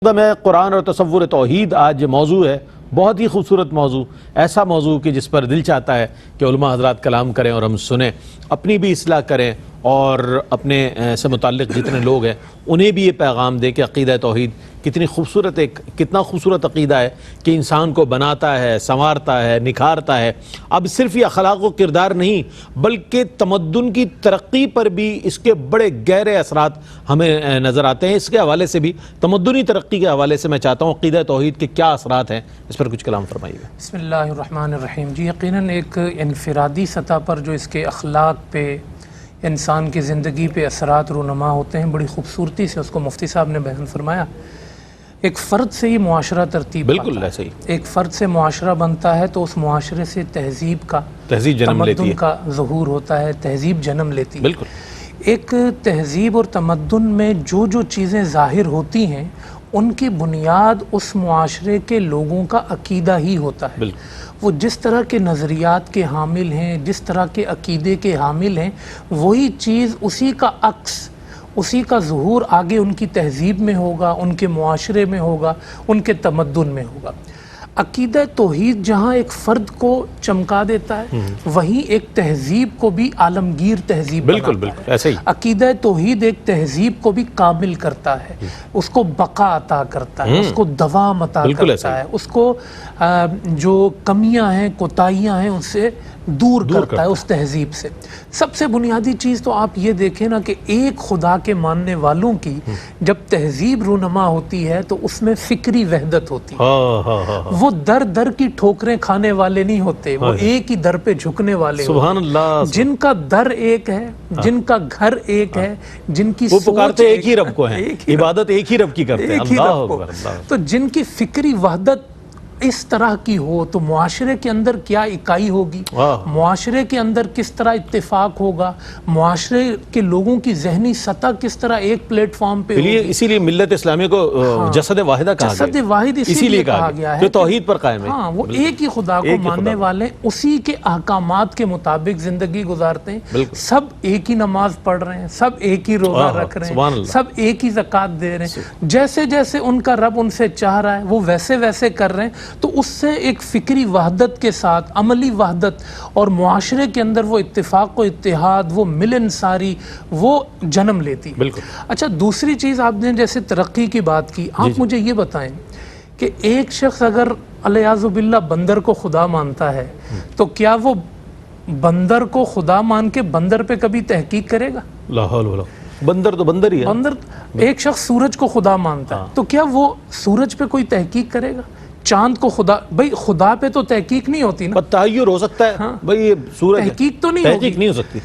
میں قرآن اور تصور توحید آج موضوع ہے، بہت ہی خوبصورت موضوع، ایسا موضوع کہ جس پر دل چاہتا ہے کہ علماء حضرات کلام کریں اور ہم سنیں، اپنی بھی اصلاح کریں اور اپنے سے متعلق جتنے لوگ ہیں انہیں بھی یہ پیغام دے کہ عقیدہ توحید کتنا خوبصورت عقیدہ ہے کہ انسان کو بناتا ہے، سنوارتا ہے، نکھارتا ہے۔ اب صرف یہ اخلاق و کردار نہیں بلکہ تمدن کی ترقی پر بھی اس کے بڑے گہرے اثرات ہمیں نظر آتے ہیں۔ اس کے حوالے سے بھی، تمدنی ترقی کے حوالے سے میں چاہتا ہوں عقیدہ توحید کے کیا اثرات ہیں، اس پر کچھ کلام فرمائیے گا۔ بسم اللہ الرحمن الرحیم۔ جی یقیناً ایک انفرادی سطح پر جو اس کے اخلاق پہ، انسان کی زندگی پہ اثرات رونما ہوتے ہیں، بڑی خوبصورتی سے اس کو مفتی صاحب نے بیان فرمایا۔ ایک فرد سے ہی معاشرہ ترتیب بالکل ایسے ہی، ایک فرد سے معاشرہ بنتا ہے تو اس معاشرے سے تہذیب جنم لیتی ہے، تمدن کا ظہور ہوتا ہے، تہذیب جنم لیتی ہے۔ بالکل ایک تہذیب اور تمدن میں جو چیزیں ظاہر ہوتی ہیں ان کی بنیاد اس معاشرے کے لوگوں کا عقیدہ ہی ہوتا ہے۔ وہ جس طرح کے نظریات کے حامل ہیں، جس طرح کے عقیدے کے حامل ہیں، وہی چیز اسی کا عکس، اسی کا ظہور آگے ان کی تہذیب میں ہوگا، ان کے معاشرے میں ہوگا، ان کے تمدن میں ہوگا۔ عقیدہ توحید جہاں ایک فرد کو چمکا دیتا ہے، وہیں ایک تہذیب کو بھی عالمگیر تہذیب بناتا ہے۔ ایسے ہی عقیدہ توحید ایک تہذیب کو بھی کامل کرتا ہے، اس کو بقا عطا کرتا ہے، اس کو دوام عطا کرتا ہے، اس کو جو کمیاں ہیں، کوتاہیاں ہیں، ان سے دور کرتا ہے اس تہذیب سے۔ سب سے بنیادی چیز تو آپ یہ دیکھیں نا کہ ایک خدا کے ماننے والوں کی جب تہذیب رونما ہوتی ہے تو اس میں فکری وحدت ہوتی ہے۔ وہ در در کی ٹھوکریں کھانے والے نہیں ہوتے، وہ ایک ہی در پہ جھکنے والے سبحان اللہ، جن کا در ایک ہے، جن کا گھر ایک ہے، جن کی وہ پکارتے ایک ہی رب کو ہیں، عبادت ایک ہی رب کی کرتے ہیں، اللہ اکبر۔ تو جن کی فکری وحدت اس طرح کی ہو تو معاشرے کے اندر کیا اکائی ہوگی، معاشرے کے اندر کس طرح اتفاق ہوگا، معاشرے کے لوگوں کی ذہنی سطح کس طرح ایک پلیٹ فارم پہ ہوگی۔ اسی لیے ملت اسلامیہ کو جسد واحدہ کہا گیا، جسد واحد اسی لیے کہا گیا ہے جو توحید پر قائم ہے۔ ہاں، وہ ایک ہی خدا کو ماننے والے، اسی کے احکامات کے مطابق زندگی گزارتے ہیں، سب ایک ہی نماز پڑھ رہے ہیں، سب ایک ہی روزہ رکھ رہے ہیں، سب ایک ہی زکوٰۃ دے رہے ہیں، جیسے جیسے ان کا رب ان سے چاہ رہا ہے وہ ویسے ویسے کر رہے ہیں۔ تو اس سے ایک فکری وحدت کے ساتھ عملی وحدت اور معاشرے کے اندر وہ اتفاق و اتحاد، وہ ملنساری، وہ جنم لیتی ہے۔ اچھا، دوسری چیز آپ نے جیسے ترقی کی بات کی، آپ مجھے یہ بتائیں کہ ایک شخص اگر علیاذ باللہ بندر کو خدا مانتا ہے تو کیا وہ بندر کو خدا مان کے بندر پہ کبھی تحقیق کرے گا؟ لا حول ولا قوة۔ بندر تو بندر ہی ہے۔ بندر، ایک شخص سورج کو خدا مانتا ہے تو کیا وہ سورج پہ کوئی تحقیق کرے گا؟ چاند کو خدا، بھئی خدا پہ تو تحقیق نہیں ہوتی نا، تحیر ہو سکتا ہے، بھئی یہ سورج تحقیق تو نہیں ہوگی، تحقیق نہیں ہو سکتی۔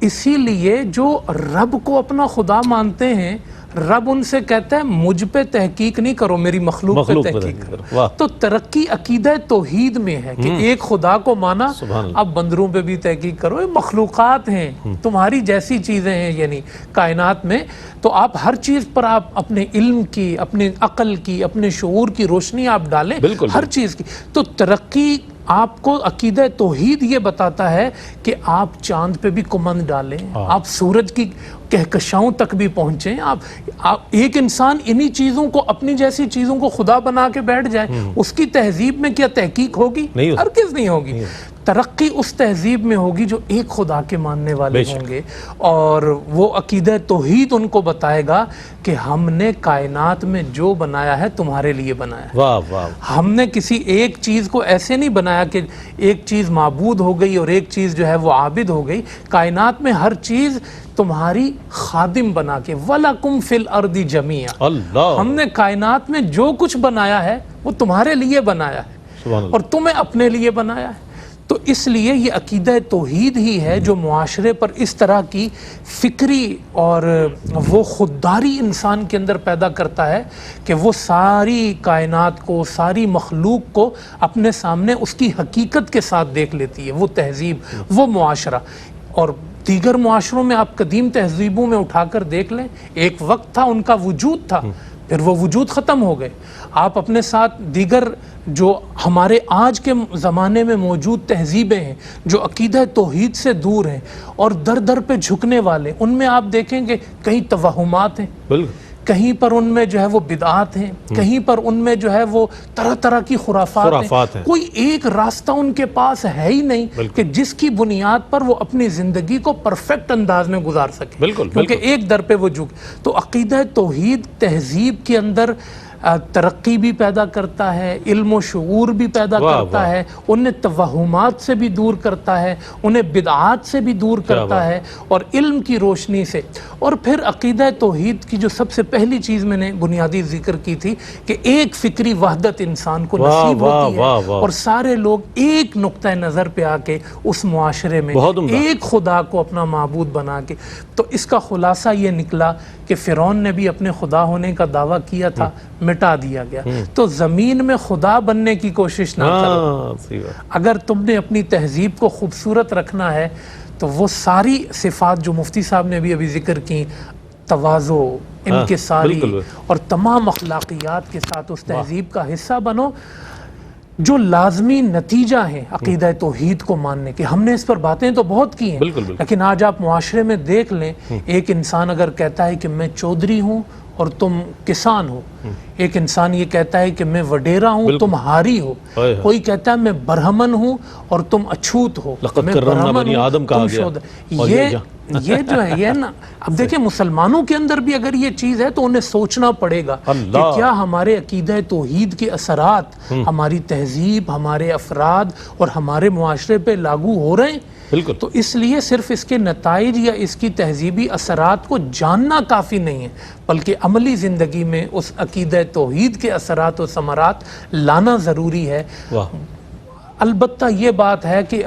اسی لیے جو رب کو اپنا خدا مانتے ہیں، رب ان سے کہتا ہے مجھ پہ تحقیق نہیں کرو، میری مخلوق پہ تحقیق کرو۔ تو ترقی عقیدہ توحید میں ہے کہ ایک خدا کو مانا، اب بندروں پہ بھی تحقیق کرو، یہ مخلوقات ہیں، تمہاری جیسی چیزیں ہیں، یعنی کائنات میں، تو آپ ہر چیز پر آپ اپنے علم کی، اپنے عقل کی، اپنے شعور کی روشنی آپ ڈالیں، ہر چیز کی۔ تو ترقی آپ کو عقیدہ توحید یہ بتاتا ہے کہ آپ چاند پہ بھی کمند ڈالیں، آپ سورج کی کہکشاؤں تک بھی پہنچیں، آپ ایک انسان انہی چیزوں کو، اپنی جیسی چیزوں کو خدا بنا کے بیٹھ جائے، اس کی تہذیب میں کیا تحقیق ہوگی؟ ہرگز نہیں ہوگی۔ ترقی اس تہذیب میں ہوگی جو ایک خدا کے ماننے والے ہوں گے، اور وہ عقیدہ توحید ان کو بتائے گا کہ ہم نے کائنات میں جو بنایا ہے تمہارے لیے بنایا ہے۔ ہم نے کسی ایک چیز کو ایسے نہیں بنایا کہ ایک چیز معبود ہو گئی اور ایک چیز جو ہے وہ عابد ہو گئی۔ کائنات میں ہر چیز تمہاری خادم بنا کے، وَلَكُمْ فِي الْأَرْضِ جَمِيعًا، ہم نے کائنات میں جو کچھ بنایا ہے وہ تمہارے لیے بنایا ہے اور تمہیں اپنے لیے بنایا ہے۔ تو اس لیے یہ عقیدہ توحید ہی ہے جو معاشرے پر اس طرح کی فکری اور وہ خودداری انسان کے اندر پیدا کرتا ہے کہ وہ ساری کائنات کو، ساری مخلوق کو اپنے سامنے اس کی حقیقت کے ساتھ دیکھ لیتی ہے۔ وہ تہذیب، وہ معاشرہ، اور دیگر معاشروں میں آپ قدیم تہذیبوں میں اٹھا کر دیکھ لیں، ایک وقت تھا ان کا وجود تھا، پھر وہ وجود ختم ہو گئے۔ آپ اپنے ساتھ دیگر جو ہمارے آج کے زمانے میں موجود تہذیبیں ہیں جو عقیدہ توحید سے دور ہیں اور در در پہ جھکنے والے، ان میں آپ دیکھیں گے کئی توہمات ہیں، کہیں پر ان میں جو ہے وہ بدعات ہیں، کہیں پر ان میں جو ہے وہ طرح طرح کی خرافات ہیں، کوئی ایک راستہ ان کے پاس ہے ہی نہیں کہ جس کی بنیاد پر وہ اپنی زندگی کو پرفیکٹ انداز میں گزار سکے، کیونکہ ایک در پہ وہ جھک۔ تو عقیدہ توحید تہذیب کے اندر ترقی بھی پیدا کرتا ہے، علم و شعور بھی پیدا کرتا ہے، انہیں توہمات سے بھی دور کرتا ہے، انہیں بدعات سے بھی دور کرتا ہے، اور علم کی روشنی سے۔ اور پھر عقیدہ توحید کی جو سب سے پہلی چیز میں نے بنیادی ذکر کی تھی کہ ایک فکری وحدت انسان کو نصیب ہوتی ہے، اور سارے لوگ ایک نقطہ نظر پہ آ کے اس معاشرے میں ایک خدا کو اپنا معبود بنا کے۔ تو اس کا خلاصہ یہ نکلا کہ فرعون نے بھی اپنے خدا ہونے کا دعویٰ کیا تھا، مٹا دیا گیا۔ تو زمین میں خدا بننے کی کوشش نہ کرو، اگر تم نے اپنی تہذیب کو خوبصورت رکھنا ہے تو وہ ساری صفات جو مفتی صاحب نے بھی ابھی ذکر کی، تواضع، انکساری اور تمام اخلاقیات کے ساتھ اس تہذیب کا حصہ بنو، جو لازمی نتیجہ ہیں عقیدہ توحید کو ماننے کے۔ ہم نے اس پر باتیں تو بہت کی ہیں، لیکن آج آپ معاشرے میں دیکھ لیں، ایک انسان اگر کہتا ہے کہ میں چودھری ہوں اور تم کسان ہو، ایک انسان یہ کہتا ہے کہ میں وڈیرا ہوں تم ہاری ہو، کوئی کہتا ہے میں برہمن ہوں اور تم اچھوت ہو، میں برہمن ہوں تم شودر۔ یہ جو ہے یہ نا، اب دیکھیں مسلمانوں کے اندر بھی اگر یہ چیز ہے تو انہیں سوچنا پڑے گا کہ کیا ہمارے عقیدہ توحید کے اثرات ہماری تہذیب، ہمارے افراد اور ہمارے معاشرے پہ لاگو ہو رہے ہیں۔ تو اس لیے صرف اس کے نتائج یا اس کی تہذیبی اثرات کو جاننا کافی نہیں ہے، بلکہ عملی زندگی میں اس عقیدہ توحید کے اثرات و ثمرات لانا ضروری ہے۔ البتہ یہ بات ہے کہ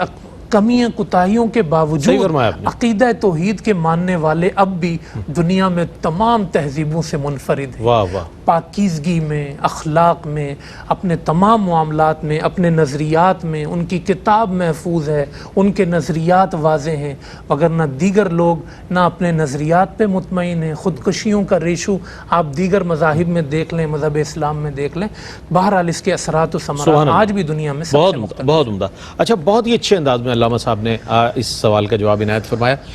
کمیاں کوتاہیوں کے باوجود عقیدہ توحید کے ماننے والے اب بھی دنیا میں تمام تہذیبوں سے منفرد ہیں، پاکیزگی میں، اخلاق میں، اپنے تمام معاملات میں، اپنے نظریات میں۔ ان کی کتاب محفوظ ہے، ان کے نظریات واضح ہیں، وگرنہ دیگر لوگ نہ اپنے نظریات پہ مطمئن ہیں۔ خودکشیوں کا ریشو آپ دیگر مذاہب میں دیکھ لیں، مذہب اسلام میں دیکھ لیں۔ بہرحال اس کے اثرات و ثمرات آج بھی دنیا میں بہت عمدہ۔ اچھا، بہت ہی اچھے انداز میں علامہ صاحب نے اس سوال کا جواب عنایت فرمایا۔